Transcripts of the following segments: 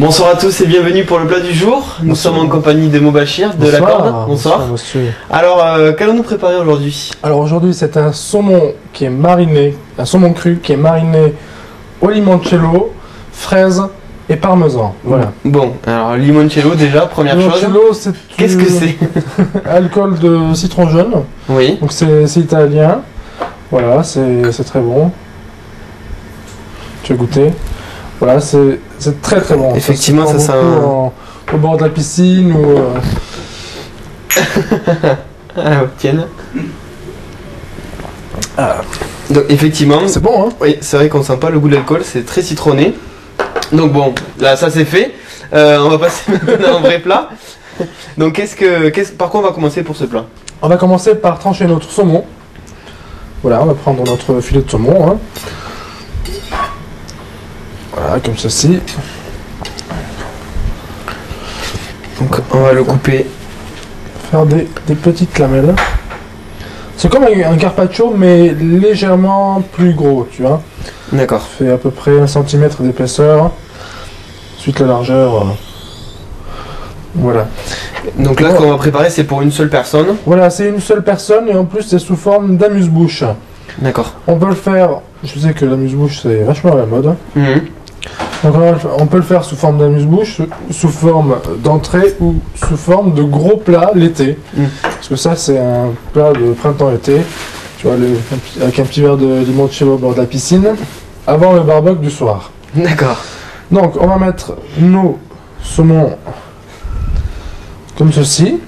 Bonsoir à tous et bienvenue pour le plat du jour. Nous sommes en compagnie de Mobachir de La Corde. Bonsoir. Monsieur. Alors, qu'allons-nous préparer aujourd'hui? Alors aujourd'hui c'est un saumon qui est mariné, un saumon cru qui est mariné au limoncello, fraises et parmesan. Voilà. Bon, alors limoncello déjà, première chose. Limoncello c'est Qu'est-ce que c'est? alcool de citron jaune. Oui. Donc c'est italien. Voilà, c'est très bon. Tu as goûté? Voilà, c'est très très bon. Effectivement, ça sent au bord de la piscine ou... Ah, tienne. Donc effectivement, c'est bon, hein? Oui, c'est vrai qu'on sent pas le goût de l'alcool, c'est très citronné. Donc bon, là ça c'est fait. On va passer maintenant au vrai plat. Donc par quoi on va commencer pour ce plat? On va commencer par trancher notre saumon. Voilà, on va prendre notre filet de saumon, hein. Voilà, comme ceci. Donc on va le couper. Faire des petites lamelles. C'est comme un carpaccio, mais légèrement plus gros, tu vois. D'accord. Ça fait à peu près 1 cm d'épaisseur. Ensuite la largeur. Voilà. Donc là, ce qu'on va préparer, c'est pour une seule personne. Voilà, c'est une seule personne et en plus c'est sous forme d'amuse-bouche. D'accord. On peut le faire, je sais que l'amuse-bouche c'est vachement à la mode. Mhm. Donc on peut le faire sous forme d'amuse-bouche, sous forme d'entrée ou sous forme de gros plat l'été. Parce que ça c'est un plat de printemps-été. Tu vois, avec un petit verre de limoncello au bord de la piscine, avant le barbecue du soir. D'accord. Donc on va mettre nos saumons comme ceci.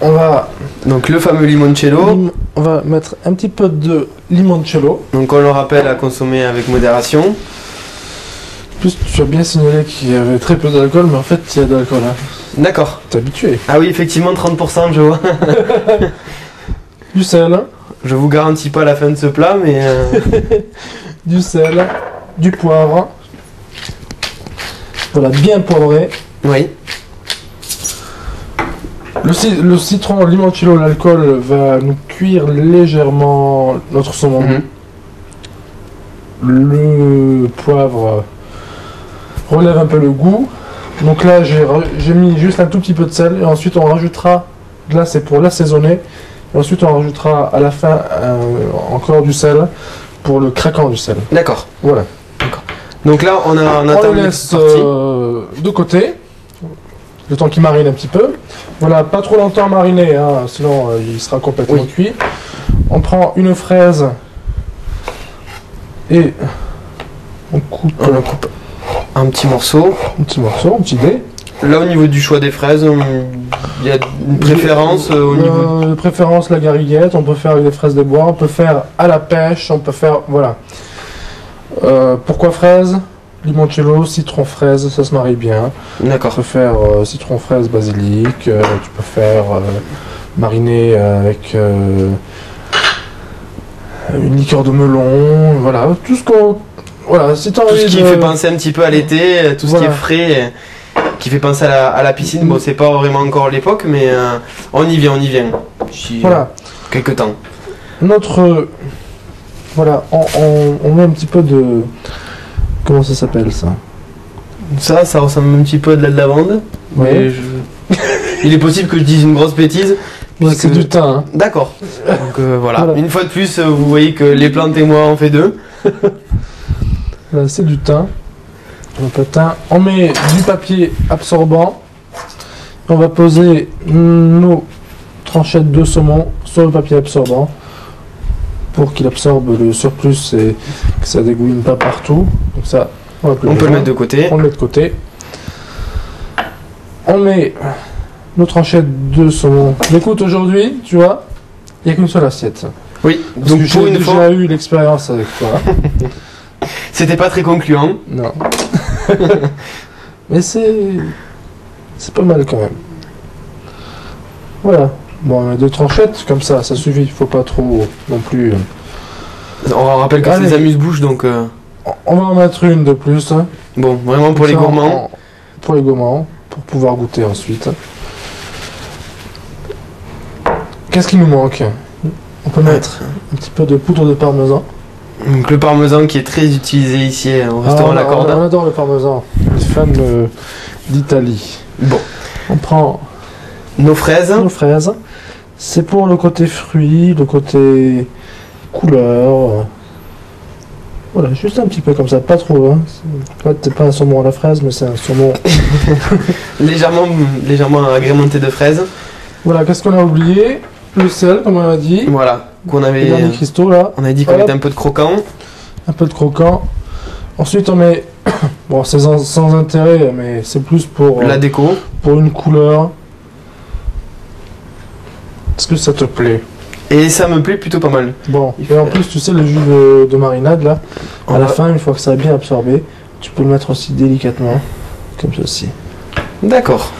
On va... Donc le fameux limoncello. On va mettre un petit peu de limoncello. Donc on le rappelle à consommer avec modération. En plus tu as bien signalé qu'il y avait très peu d'alcool, mais en fait il y a de l'alcool. Hein. D'accord. T'es habitué. Ah oui, effectivement 30% je vois. Du sel. Je vous garantis pas la fin de ce plat, mais... Du sel, du poivre. Voilà, bien poivré. Oui. Le citron, le limoncello, l'alcool va nous cuire légèrement notre saumon. Le poivre relève un peu le goût. Donc là, j'ai mis juste un tout petit peu de sel et ensuite on rajoutera, là c'est pour l'assaisonner, et ensuite on rajoutera à la fin encore du sel pour le craquant du sel. D'accord. Voilà. Donc là, on le laisse de côté, le temps qu'il marine un petit peu. Voilà, pas trop longtemps mariner, hein, sinon il sera complètement cuit. On prend une fraise et on coupe un petit morceau. Un petit dé. Là, au niveau du choix des fraises, il y a une préférence au niveau... De préférence la gariguette, on peut faire avec des fraises de bois, on peut faire à la pêche, on peut faire... Voilà. Pourquoi fraises? Limoncello, citron fraise, ça se marie bien. D'accord. Tu peux faire citron fraise basilic, tu peux faire mariner avec une liqueur de melon, voilà, tout ce qu'on... Voilà, si tout ce qui fait penser un petit peu à l'été, tout ce qui est frais, qui fait penser à la piscine. Bon, c'est pas vraiment encore l'époque, mais on y vient, voilà. Quelques temps. Notre... Voilà, on met un petit peu de... Comment ça s'appelle ça? Ça ressemble un petit peu à de la lavande. Ouais. Mais il est possible que je dise une grosse bêtise. C'est du thym. Hein. D'accord. Donc voilà. Une fois de plus, vous voyez que les plantes et moi on fait deux. Voilà, c'est du thym. Un peu de thym. On met du papier absorbant. On va poser nos tranchettes de saumon sur le papier absorbant pour qu'il absorbe le surplus et que ça dégouline pas partout. Donc ça, on peut le mettre de côté. On le met de côté. On met nos tranchettes de saumon. Écoute, aujourd'hui, tu vois, il n'y a qu'une seule assiette. Oui, parce donc pour une fois, j'ai déjà eu l'expérience avec toi. C'était pas très concluant. Non. Mais c'est pas mal quand même. Voilà. Bon, on a 2 tranchettes, comme ça suffit. Il faut pas trop non plus. On rappelle que c'est des amuse-bouches, donc. On va en mettre une de plus. Bon, vraiment pour les gourmands. Pour les gourmands, pour pouvoir goûter ensuite. Qu'est-ce qui nous manque? On peut mettre un petit peu de poudre de parmesan. Donc le parmesan qui est très utilisé ici au restaurant La Corda. On adore le parmesan, les fans d'Italie. Bon, On prend nos fraises. nos fraises. C'est pour le côté fruit, le côté couleur. Voilà, juste un petit peu comme ça, pas trop. Hein. C'est pas un saumon à la fraise, mais c'est un saumon. légèrement agrémenté de fraises. Voilà, qu'est-ce qu'on a oublié? Le sel, comme on a dit. Voilà, qu'on Les avait, derniers cristaux là. on avait dit qu'on Hop. mettait un peu de croquant. Un peu de croquant. Ensuite, on met. Bon, c'est sans intérêt, mais c'est plus pour, La déco. pour une couleur. Est-ce que ça te plaît? Et ça me plaît plutôt pas mal. Bon, Il et en fait- plus, tu sais, le jus de marinade là, à la fin, une fois que ça a bien absorbé, tu peux le mettre aussi délicatement, comme ceci. D'accord.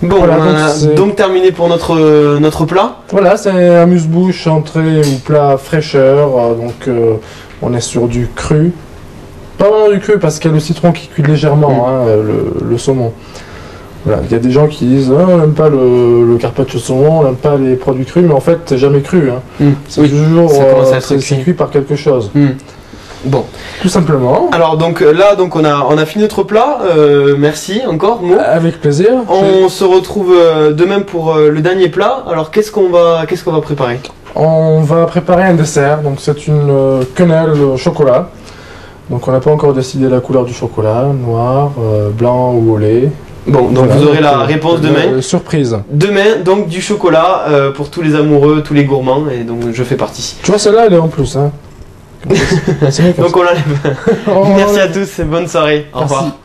Bon, Voilà, on donc a c'est- donc terminé pour notre plat. Voilà, c'est un amuse-bouche, entrée ou plat fraîcheur, on est sur du cru. Pas vraiment du cru parce qu'il y a le citron qui cuit légèrement, hein, le saumon. Voilà, il y a des gens qui disent ah, on n'aime pas le carpaccio saumon, on n'aime pas les produits crus, mais en fait c'est jamais cru. Hein. C'est Oui. toujours ça commence à être c'est cuit. cuit par quelque chose. Bon, Tout simplement. alors donc là on a fini notre plat. Merci encore Mo. Avec plaisir. On se retrouve demain pour le dernier plat. Alors qu'est-ce qu'on va préparer? On va préparer un dessert, donc c'est une quenelle au chocolat. Donc on n'a pas encore décidé la couleur du chocolat, noir, blanc ou au lait. Bon, donc Voilà, vous aurez la euh, réponse demain. Surprise. Demain, donc du chocolat pour tous les amoureux, tous les gourmands, et donc je fais partie. Tu vois, celle-là, elle est en plus. Hein. C'est mieux comme Donc on l'enlève. ça. Merci à tous et bonne soirée. Au revoir. Merci.